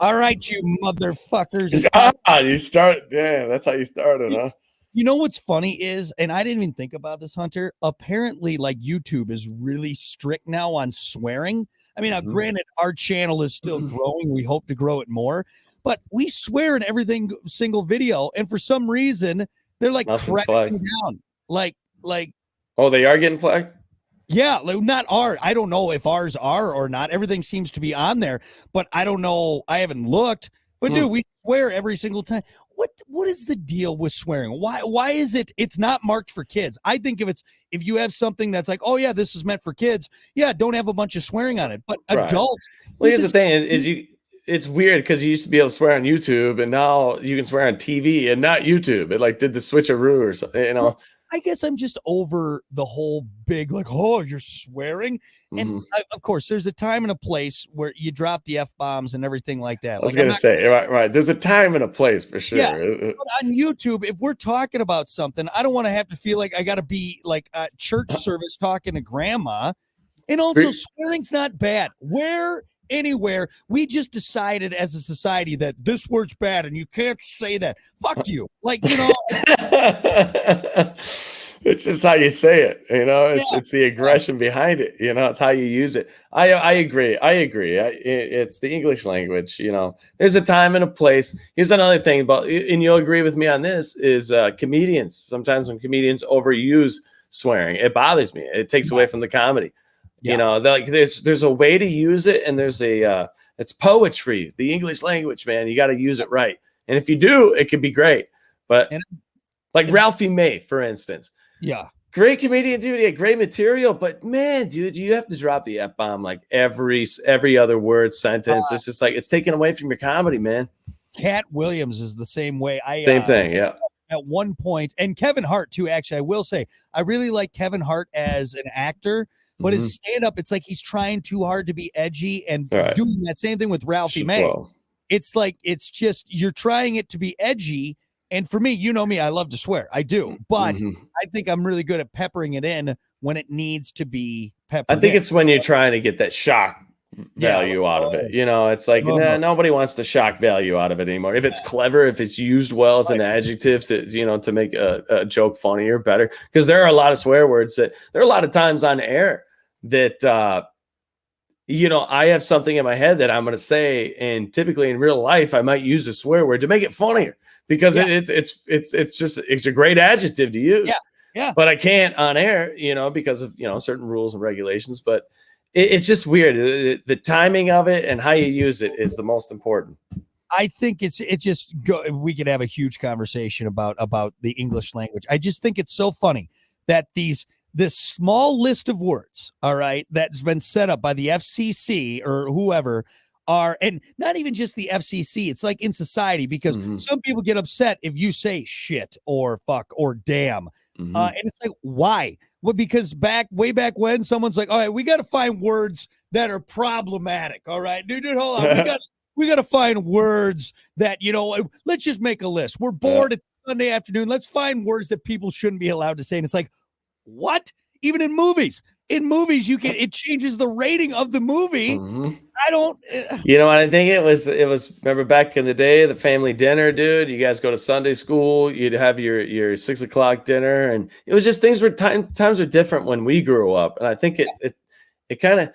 All right, you motherfuckers. You start. Yeah, that's how you started, huh? You know what's funny is, and I didn't even think about this, Hunter. Apparently, like YouTube is really strict now on swearing. I mean, now, granted, our channel is still growing. We hope to grow it more, but we swear in everything single video. And for some reason, they're like Nothing's cracking flagged. down. Like, Oh, they are getting flagged? yeah, like, not our. I don't know if ours are or not. Everything seems to be on there, but I don't know. I haven't looked. But dude, we swear every single time. What is the deal with swearing? Why is it's not marked for kids? I think if you have something that's like, oh yeah, this is meant for kids, yeah, don't have a bunch of swearing on it. But adults, well, here's the thing: is it's weird because you used to be able to swear on YouTube, and now you can swear on TV and not YouTube. It like did the switcheroo or something, you know. Well, I guess I'm just over the whole big, like, oh, you're swearing. And of course, there's a time and a place where you drop the F-bombs and everything like that. I was going to say, right. There's a time and a place for sure. Yeah, but on YouTube, if we're talking about something, I don't want to have to feel like I got to be like a church service talking to grandma. And also, swearing's not bad. Anywhere, we just decided as a society that this word's bad and you can't say that. Fuck you. Like, you know. It's just how you say it, you know. It's the aggression behind it, you know. It's how you use it. I agree. It's the English language, you know. There's a time and a place. Here's another thing about, and you'll agree with me on this, is comedians. Sometimes when comedians overuse swearing, it bothers me. It takes away from the comedy. You know, like there's a way to use it, and there's it's poetry, the English language, man. You got to use it right, and if you do, it can be great. But like Ralphie May, for instance, great comedian, dude. He had great material, but man, dude, you have to drop the F-bomb like every other word, sentence. It's just like it's taken away from your comedy, man. Cat Williams is the same way. Same thing, yeah. At one point, and Kevin Hart too. Actually, I will say I really like Kevin Hart as an actor. But his stand-up, it's like he's trying too hard to be edgy and doing that same thing with Ralphie May. It's like, it's just, you're trying it to be edgy. And for me, you know me, I love to swear. I do. But I think I'm really good at peppering it in when it needs to be peppered I think it's when you're trying to get that shock value out of it. You know, it's like, nobody wants the shock value out of it anymore. If it's clever, if it's used well as an adjective to, you know, to make a joke funnier, better. Because there are a lot of swear words that there are a lot of times on air that, you know, I have something in my head that I'm going to say, and typically in real life, I might use a swear word to make it funnier because it's a great adjective to use. Yeah. But I can't on air, you know, because of, you know, certain rules and regulations. But it's just weird. The timing of it and how you use it is the most important. I think we could have a huge conversation about the English language. I just think it's so funny that this small list of words, all right, that's been set up by the FCC or whoever and not even just the FCC. It's like in society, because some people get upset if you say shit or fuck or damn. And it's like, why? Well, because way back when someone's like, all right, we got to find words that are problematic. All right, dude, hold on. We got to find words that, you know, let's just make a list. We're bored. It's Sunday afternoon. Let's find words that people shouldn't be allowed to say. And it's like, what? Even in movies, it changes the rating of the movie. I don't, you know what I think it was, remember back in the day, the family dinner, dude, you guys go to Sunday school, you'd have your 6 o'clock dinner, and it was just times were different when we grew up. And I think it kind of,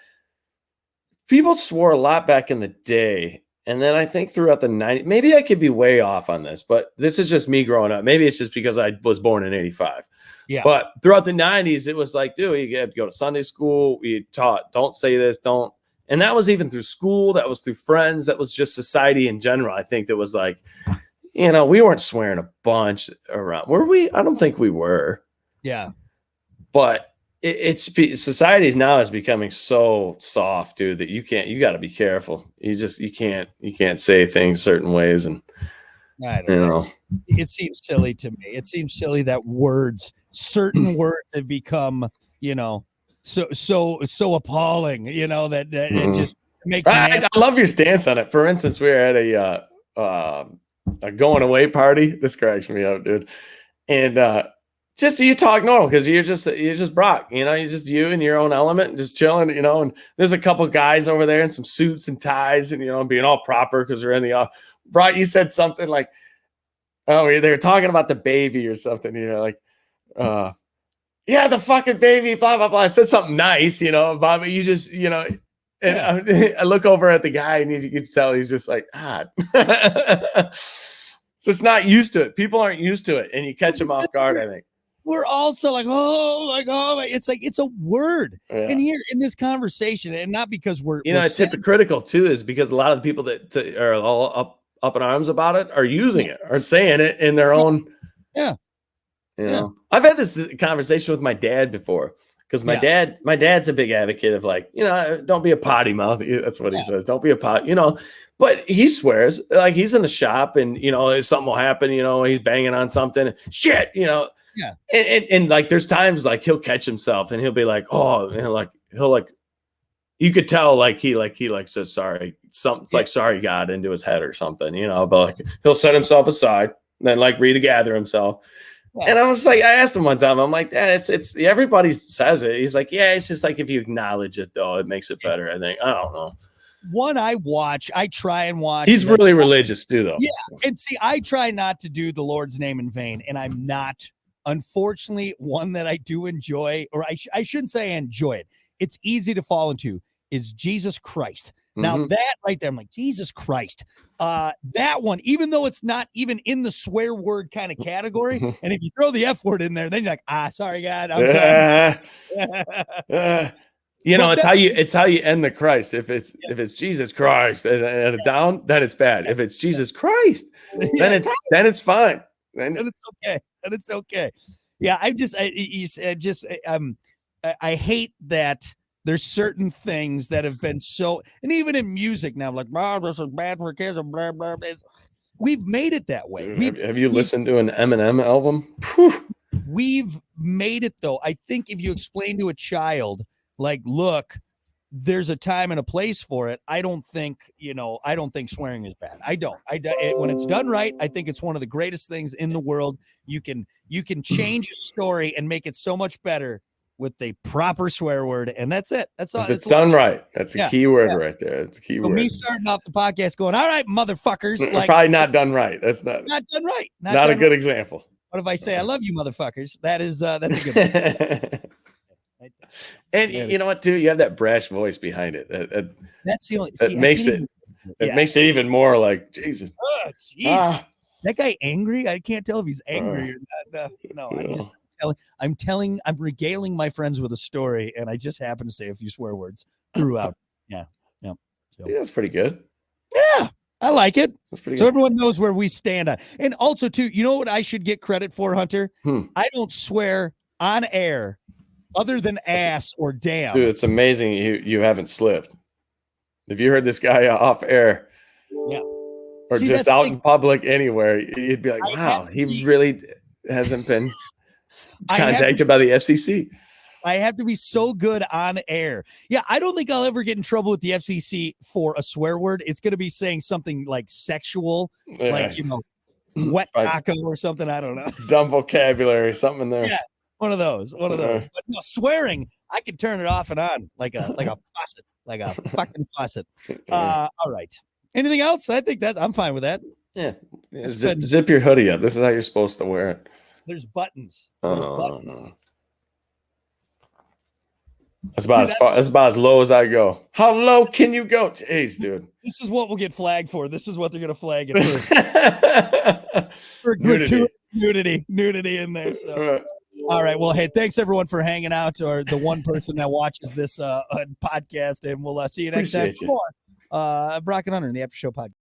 people swore a lot back in the day. And then I think throughout the 90s, maybe I could be way off on this, but this is just me growing up. Maybe it's just because I was born in 85. Yeah. But throughout the 90s, it was like, dude, you had to go to Sunday school. We taught, don't say this, don't. And that was even through school. That was through friends. That was just society in general. I think that was like, you know, we weren't swearing a bunch around. Were we? I don't think we were. Yeah. But society now is becoming so soft, dude, that you got to be careful. You can't say things certain ways. And I don't know. It seems silly to me. It seems silly that certain words have become, you know, so appalling, you know, that it just makes. I love your stance on it. For instance, we were at a going away party. This cracks me up, dude. And just you talk normal because you're just Brock, you're just you in your own element, just chilling, and there's a couple guys over there in some suits and ties and being all proper because they're in the Brock, you said something like, oh, they were talking about the baby or something, like yeah, the fucking baby, blah blah blah. I said something nice, Bobby, you just and I look over at the guy and you can tell he's just like, so it's not used to it. People aren't used to it, and you catch them off guard, I think. We're also like, it's a word. Yeah. And here in this conversation, and not because we're it's hypocritical too, is because a lot of the people that are all up in arms about it are using it, are saying it in their own. Yeah. I've had this conversation with my dad before because my dad's a big advocate of like, don't be a potty mouth. That's what he says. Don't be a pot, but he swears like he's in the shop and, something will happen, he's banging on something, shit, Yeah. And like, there's times like he'll catch himself and he'll be like, oh, you could tell like he says sorry. Something's like sorry God into his head or something, but like he'll set himself aside and then like gather himself. Yeah. And I was like, I asked him one time, I'm like, Dad, it's everybody says it. He's like, yeah, it's just like if you acknowledge it though, it makes it better. I think, I don't know. One I try and watch. He's really religious too, though. Yeah. And see, I try not to do the Lord's name in vain, and I'm not. Unfortunately, one that I do enjoy, or I shouldn't say I enjoy it. It's easy to fall into is Jesus Christ. Now that right there, I'm like, Jesus Christ. That one, even though it's not even in the swear word kind of category, and if you throw the F word in there, then you're like, sorry, God. I'm sorry. It's how you end the Christ. If it's Jesus Christ and a down, then it's bad. If it's Jesus Christ, then it's fine. Then it's okay. And it's okay. Yeah, I hate that there's certain things that have been so, and even in music now, like, this is bad for kids, blah, blah, blah. We've made it that way. Have you listened to an Eminem album? We've made it though. I think if you explain to a child, like, look, there's a time and a place for it. I don't think swearing is bad. When it's done right, I think it's one of the greatest things in the world. You can change a story and make it so much better with a proper swear word, and that's it. That's all. If it's done right. That's a key word right there. It's a key word. Me starting off the podcast going, all right, motherfuckers. Like, probably not done right. That's not done right. Not a good example. What if I say I love you, motherfuckers? That's a good one. And you know what, too? You have that brash voice behind it. That's the only. It makes it even more like Jesus. Oh, Jesus. That guy angry? I can't tell if he's angry or not. No, I'm regaling my friends with a story, and I just happen to say a few swear words throughout. Yeah. So. Yeah, that's pretty good. Yeah, I like it. That's pretty so good. Everyone knows where we stand on. And also, too, you know what I should get credit for, Hunter? I don't swear on air other than ass or damn. Dude, it's amazing you haven't slipped. If you heard this guy off air, or just out in public anywhere, you'd be like, wow, he really hasn't been contacted by the FCC. I have to be so good on air. Yeah, I don't think I'll ever get in trouble with the FCC for a swear word. It's going to be saying something like sexual, like, wet taco or something. I don't know. Dumb vocabulary, something in there. Yeah, one of those. But no, swearing, I can turn it off and on like a faucet, like a fucking faucet. All right. Anything else? I think I'm fine with that. Yeah. Zip your hoodie up. This is how you're supposed to wear it. There's buttons. No. That's about as low as I go. How low can you go? Jeez, dude. This is what we'll get flagged for. This is what they're gonna flag it for nudity in there. So. All right. Well, hey, thanks everyone for hanging out, or the one person that watches this podcast, and we'll see you next time for more Brock and Hunter in the After Show podcast.